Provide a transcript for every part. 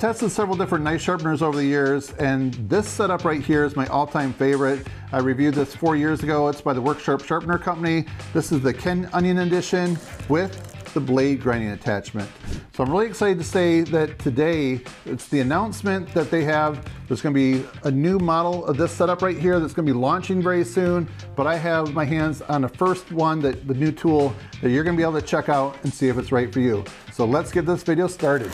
tested several different knife sharpeners over the years, and this setup right here is my all-time favorite. I reviewed this 4 years ago. It's by the Work Sharp Sharpener Company. This is the Onion edition with the blade grinding attachment. So I'm really excited to say that today it's the announcement that they have. There's going to be a new model of this setup right here that's going to be launching very soon, but I have my hands on the first one, the new tool that you're going to be able to check out and see if it's right for you. So let's get this video started.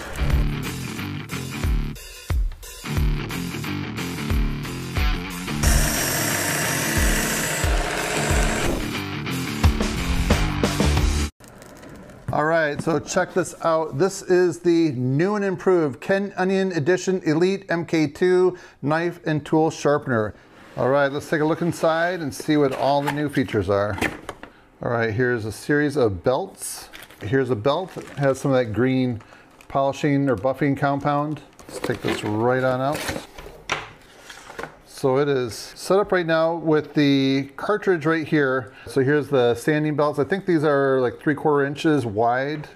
All right, so check this out. This is the new and improved Onion Edition Elite Mk2 Knife and Tool Sharpener. All right, let's take a look inside and see what all the new features are. All right, here's a series of belts. Here's a belt. It has some of that green polishing or buffing compound. Let's take this right on out. So it is set up right now with the cartridge right here. So here's the sanding belts. I think these are like 3/4 inches wide.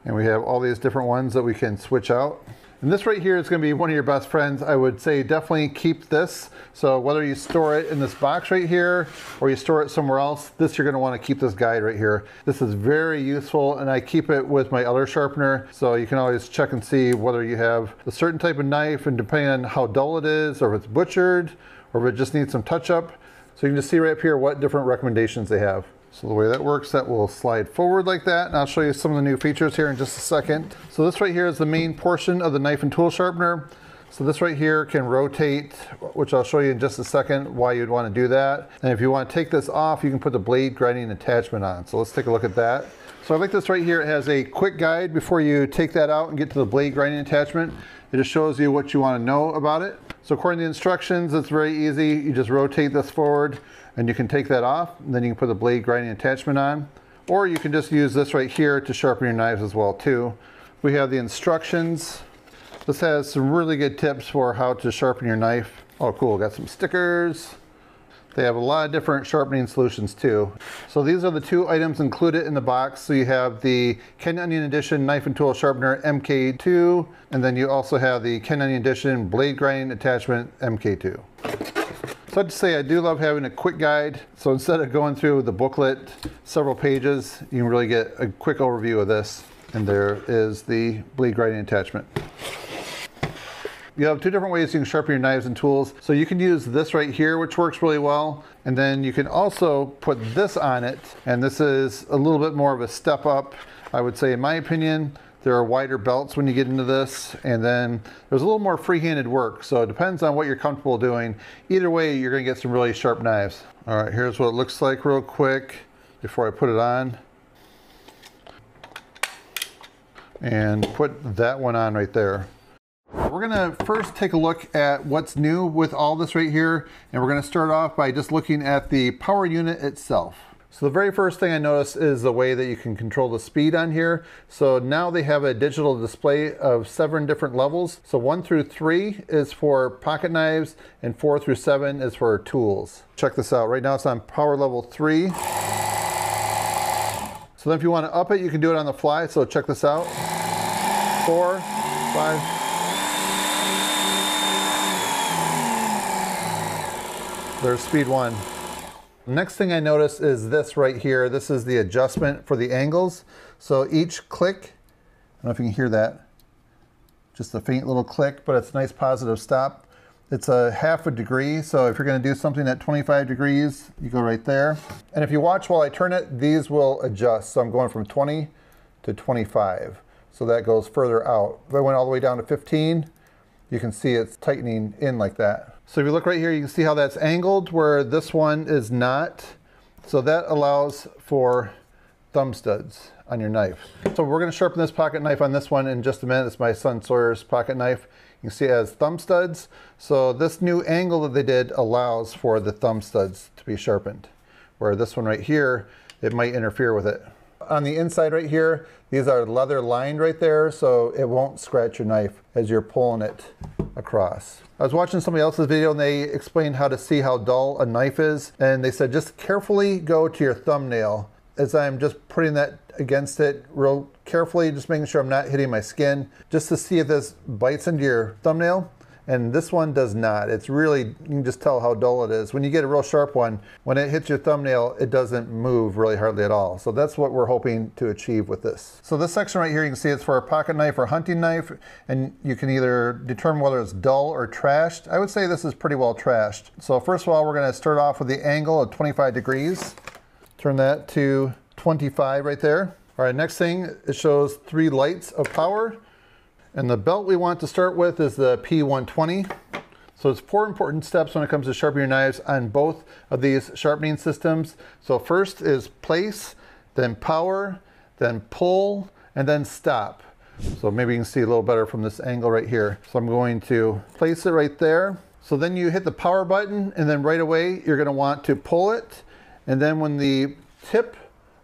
And we have all these different ones that we can switch out. And this right here is going to be one of your best friends. I would say definitely keep this. So whether you store it in this box right here or you store it somewhere else, you're going to want to keep this guide right here. This is very useful, and I keep it with my other sharpener, so you can always check and see whether you have a certain type of knife, and depending on how dull it is, or if it's butchered, or if it just needs some touch up. So you can just see right up here what different recommendations they have. So the way that works, that will slide forward like that, and I'll show you some of the new features here in just a second. So this right here is the main portion of the knife and tool sharpener. So this right here can rotate, which I'll show you in just a second why you'd want to do that. And if you want to take this off, you can put the blade grinding attachment on. So let's take a look at that. So I like this right here. It has a quick guide before you take that out and get to the blade grinding attachment. It just shows you what you want to know about it. So according to the instructions, it's very easy. You just rotate this forward and you can take that off, and then you can put the blade grinding attachment on. Or you can just use this right here to sharpen your knives as well too. We have the instructions. This has some really good tips for how to sharpen your knife. Oh cool, got some stickers. They have a lot of different sharpening solutions too. So these are the two items included in the box. So you have the Onion Edition Knife and Tool Sharpener Mk2, and then you also have the Onion Edition Blade Grinding Attachment Mk2. So I'd say I do love having a quick guide. So instead of going through the booklet, several pages, you can really get a quick overview of this. And there is the blade grinding attachment. You have two different ways you can sharpen your knives and tools. So you can use this right here, which works really well. And then you can also put this on it. And this is a little bit more of a step up. I would say, in my opinion, there are wider belts when you get into this. And then there's a little more free-handed work. So it depends on what you're comfortable doing. Either way, you're gonna get some really sharp knives. All right, here's what it looks like real quick before I put it on. And put that one on right there. We're gonna first take a look at what's new with all this right here, and we're gonna start off by just looking at the power unit itself. So the very first thing I noticed is the way that you can control the speed on here. So now they have a digital display of 7 different levels. So 1 through 3 is for pocket knives, and 4 through 7 is for tools. Check this out. Right now it's on power level 3. So then if you want to up it, you can do it on the fly. So check this out. 4, 5. There's speed 1. Next thing I noticed is this right here. This is the adjustment for the angles. So each click, I don't know if you can hear that, just a faint little click, but it's a nice positive stop. It's a 1/2 degree, so if you're going to do something at 25 degrees, you go right there. And if you watch while I turn it, these will adjust. So I'm going from 20 to 25. So that goes further out. If I went all the way down to 15, you can see it's tightening in like that. So if you look right here, you can see how that's angled, where this one is not. So that allows for thumb studs on your knife. So we're going to sharpen this pocket knife on this one in just a minute. It's my son Sawyer's pocket knife. You can see it has thumb studs. So this new angle that they did allows for the thumb studs to be sharpened, where this one right here, it might interfere with it. On the inside right here, these are leather lined right there, so it won't scratch your knife as you're pulling it across. I was watching somebody else's video and they explained how to see how dull a knife is, and they said just carefully go to your thumbnail as I'm just putting that against it real carefully, just making sure I'm not hitting my skin, just to see if this bites into your thumbnail. And this one does not. It's really, you can just tell how dull it is. When you get a real sharp one, when it hits your thumbnail, it doesn't move really hardly at all. So that's what we're hoping to achieve with this. So this section right here, you can see it's for a pocket knife or hunting knife, and you can either determine whether it's dull or trashed. I would say this is pretty well trashed. So first of all, we're gonna start off with the angle of 25 degrees. Turn that to 25 right there. All right, next thing, it shows 3 lights of power. And the belt we want to start with is the P120. So it's 4 important steps when it comes to sharpening your knives on both of these sharpening systems. So first is place, then power, then pull, and then stop. So maybe you can see a little better from this angle right here. So I'm going to place it right there. So then you hit the power button, and then right away you're gonna want to pull it. And then when the tip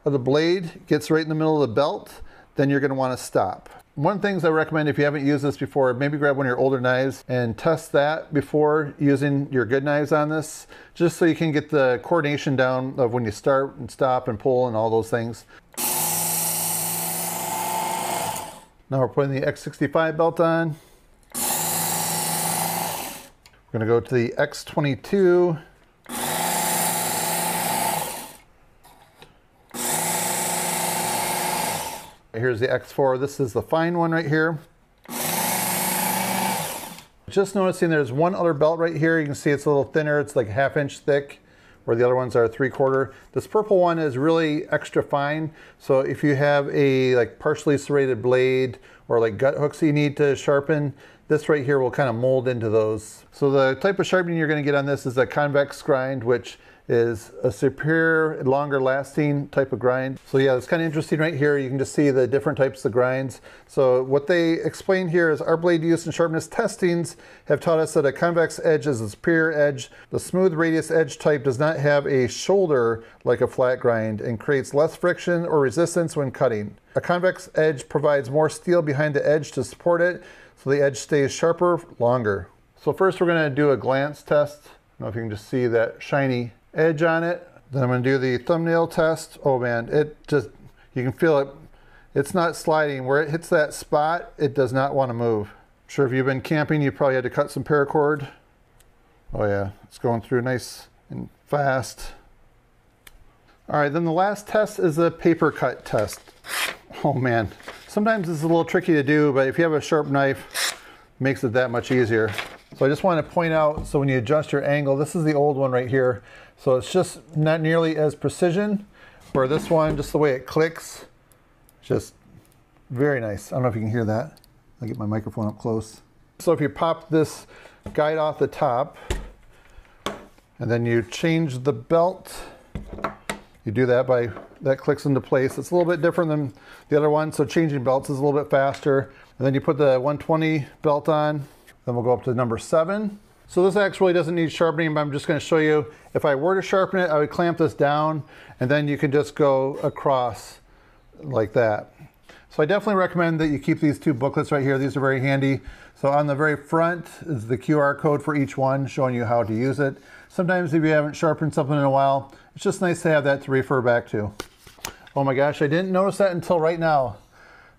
of the blade gets right in the middle of the belt, then you're gonna wanna stop. One of the things I recommend, if you haven't used this before, maybe grab one of your older knives and test that before using your good knives on this, just so you can get the coordination down of when you start and stop and pull and all those things. Now we're putting the X65 belt on. We're gonna go to the X22. Here's the X4. This is the fine one right here. Just noticing there's one other belt right here. You can see it's a little thinner. It's like 1/2 inch thick, where the other ones are 3/4. This purple one is really extra fine. So if you have a like partially serrated blade or like gut hooks you need to sharpen, this right here will kind of mold into those. So the type of sharpening you're going to get on this is a convex grind, which is a superior, longer lasting type of grind. So yeah, it's kind of interesting right here. You can just see the different types of grinds. So what they explain here is our blade use and sharpness testings have taught us that a convex edge is a superior edge. The smooth radius edge type does not have a shoulder like a flat grind and creates less friction or resistance when cutting. A convex edge provides more steel behind the edge to support it, so the edge stays sharper longer. So first we're going to do a glance test. I don't know if you can just see that shiny edge on it. Then I'm going to do the thumbnail test. Oh man, it just, you can feel it. It's not sliding. Where it hits that spot, it does not want to move. I'm sure if you've been camping, you probably had to cut some paracord. Oh yeah, it's going through nice and fast. All right, then the last test is a paper cut test. Oh man, sometimes it's a little tricky to do, but if you have a sharp knife, it makes it that much easier. So I just want to point out, so when you adjust your angle, this is the old one right here. So it's just not nearly as precision, where this one, just the way it clicks, just very nice. I don't know if you can hear that. I'll get my microphone up close. So if you pop this guide off the top, and then you change the belt, you do that by, that clicks into place. It's a little bit different than the other one, so changing belts is a little bit faster. And then you put the 120 belt on, then we'll go up to number 7. So this actually doesn't need sharpening, but I'm just going to show you, if I were to sharpen it, I would clamp this down, and then you can just go across like that. So I definitely recommend that you keep these 2 booklets right here. These are very handy. So on the very front is the QR code for each one, showing you how to use it. Sometimes if you haven't sharpened something in a while, it's just nice to have that to refer back to. Oh my gosh, I didn't notice that until right now.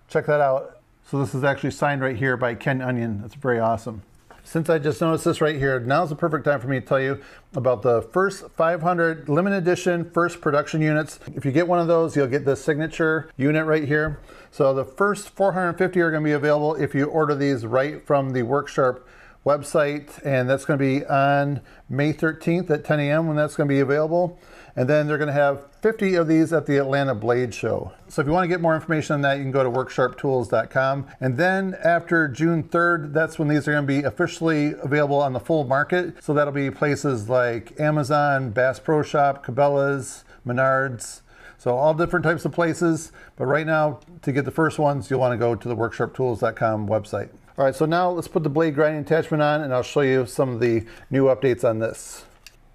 Check that out. So this is actually signed right here by Onion. That's very awesome. Since I just noticed this right here, now's the perfect time for me to tell you about the first 500 limited edition first production units. If you get one of those, you'll get the signature unit right here. So the first 450 are going to be available if you order these right from the Worksharp website, and that's going to be on May 13th at 10 a.m. when that's going to be available. And then they're going to have 50 of these at the Atlanta Blade Show. So if you want to get more information on that, you can go to worksharptools.com. And then after June 3rd, that's when these are going to be officially available on the full market. So that'll be places like Amazon, Bass Pro Shop, Cabela's, Menards. So all different types of places. But right now, to get the first ones, you'll want to go to the worksharptools.com website. All right, so now let's put the blade grinding attachment on, and I'll show you some of the new updates on this.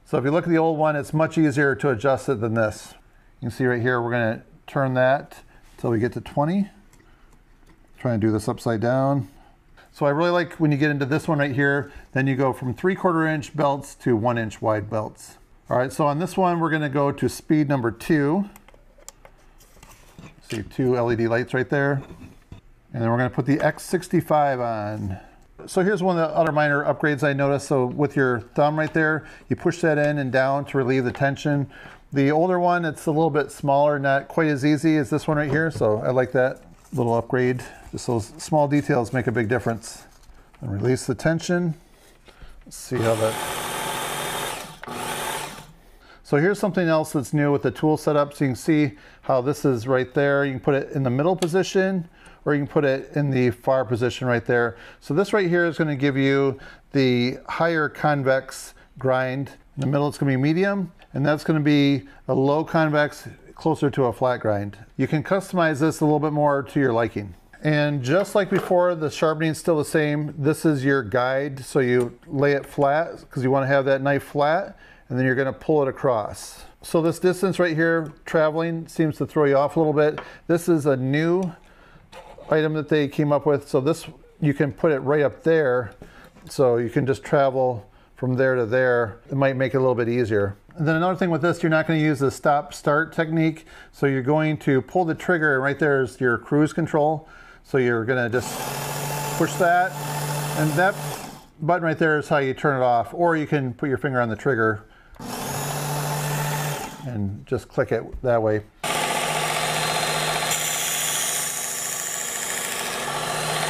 So if you look at the old one, it's much easier to adjust it than this. You can see right here, we're going to turn that until we get to 20. Try and do this upside down. So I really like when you get into this one right here, then you go from 3/4 inch belts to 1 inch wide belts. All right, so on this one, we're going to go to speed number 2. See 2 LED lights right there. And then we're going to put the X65 on. So here's one of the other minor upgrades I noticed. So with your thumb right there, you push that in and down to relieve the tension. The older one, it's a little bit smaller, not quite as easy as this one right here. So I like that little upgrade. Just those small details make a big difference. And release the tension. Let's see how that... So here's something else that's new with the tool setup. So you can see how this is right there. You can put it in the middle position, or you can put it in the far position right there. So this right here is going to give you the higher convex grind. In the middle it's going to be medium, and that's going to be a low convex, closer to a flat grind. You can customize this a little bit more to your liking. And just like before, the sharpening is still the same. This is your guide, so you lay it flat because you want to have that knife flat, and then you're going to pull it across. So this distance right here, traveling, seems to throw you off a little bit. This is a new item that they came up with. So this, you can put it right up there, so you can just travel from there to there. It might make it a little bit easier. And then another thing with this, you're not going to use the stop-start technique. So you're going to pull the trigger, and right there is your cruise control. So you're going to just push that, and that button right there is how you turn it off. Or you can put your finger on the trigger and just click it that way.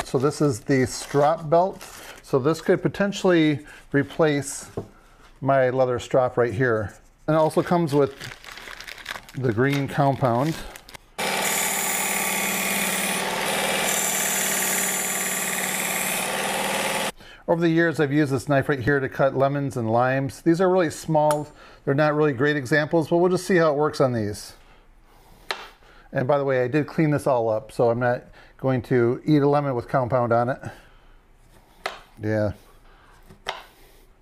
So this is the strap belt. So this could potentially replace my leather strap right here. And it also comes with the green compound. Over the years, I've used this knife right here to cut lemons and limes. These are really small. They're not really great examples, but we'll just see how it works on these. And by the way, I did clean this all up, so I'm not going to eat a lemon with compound on it. Yeah.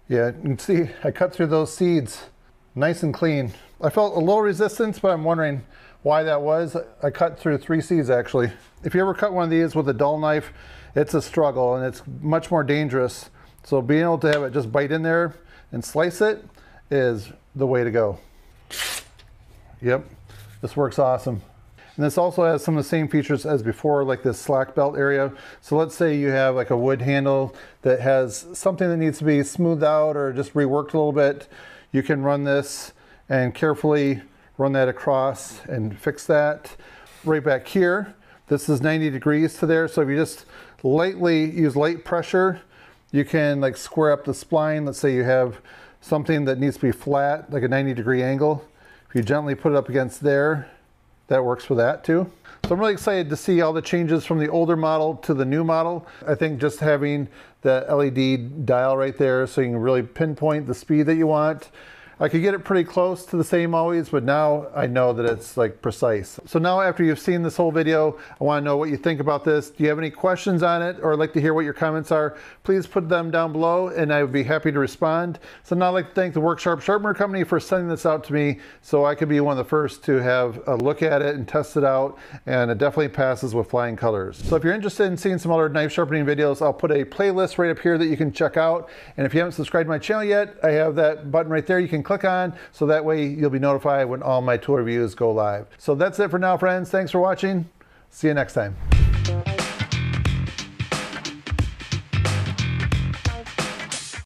Yeah, you can see I cut through those seeds nice and clean. I felt a little resistance, but I'm wondering why that was. I cut through 3 seeds actually. If you ever cut one of these with a dull knife, it's a struggle and it's much more dangerous. So being able to have it just bite in there and slice it is the way to go. Yep, this works awesome. And this also has some of the same features as before, like this slack belt area. So let's say you have like a wood handle that has something that needs to be smoothed out or just reworked a little bit. You can run this and carefully run that across and fix that. Right back here, this is 90 degrees to there. So if you just lightly use light pressure, you can like square up the spline. Let's say you have something that needs to be flat, like a 90-degree angle. If you gently put it up against there, that works for that too. So I'm really excited to see all the changes from the older model to the new model. I think just having the LED dial right there so you can really pinpoint the speed that you want. I could get it pretty close to the same always, but now I know that it's like precise. So now after you've seen this whole video, I want to know what you think about this. Do you have any questions on it, or I'd like to hear what your comments are? Please put them down below and I would be happy to respond. So now I'd like to thank the Worksharp Sharpener Company for sending this out to me so I could be one of the first to have a look at it and test it out, and it definitely passes with flying colors. So if you're interested in seeing some other knife sharpening videos, I'll put a playlist right up here that you can check out. And if you haven't subscribed to my channel yet, I have that button right there you can click on, so that way you'll be notified when all my tool reviews go live. So that's it for now, friends. Thanks for watching. See you next time.